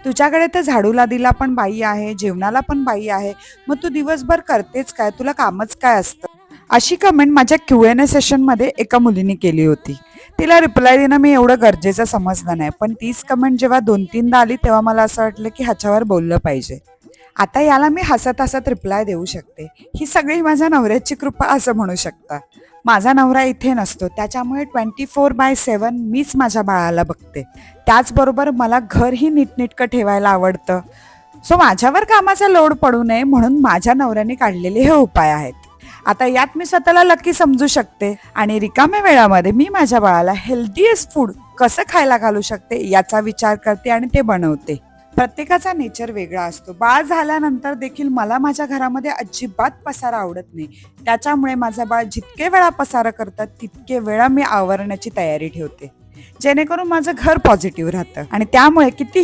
तुझ्याकडे तर झाडूला दिला पण बाई आहे, जेवणाला पण बाई आहे, मग तू दिवसभर करतेच काय, तुला कामच काय असतं? अशी कमेंट माझ्या Q&A सेशनमध्ये एका मुलीने केली होती. तिला रिप्लाय देणं मी एवढं गरजेचं समजलं नाही, पण तीच कमेंट जेव्हा 2-3दा आली तेव्हा मला असं वाटलं की ह्याच्यावर बोललं पाहिजे. आता याला मी हसत हसत रिप्लाय देऊ शकते. ही सगळी माझ्या नवऱ्याची कृपा असं म्हणू शकता. माझा नवरा इथे नसतो, त्याच्यामुळे 24/7 मीच माझ्या बाळाला बघते. त्याचबरोबर मला घरही नीटनेटकं ठेवायला आवडतं. सो माझ्यावर कामाचा लोड पडू नये म्हणून माझ्या नवऱ्याने काढलेले हे उपाय आहेत. आता यात मी स्वतःला लकी समजू शकते आणि रिकाम्या वेळामध्ये मी माझ्या बाळाला हेल्दीएस्ट फूड कसं खायला घालू शकते याचा विचार करते आणि ते बनवते. प्रत्येकाचा नेचर वेगळा असतो. बाळ झाल्यानंतर देखील मला माझ्या घरामध्ये अजिबात पसारा आवडत नाही. त्याच्यामुळे माझं बाळ जितके वेळा पसारा करतात तितके वेळा मी आवरण्याची तयारी ठेवते, जेणेकरून माझं घर पॉझिटिव्ह राहतं आणि त्यामुळे किती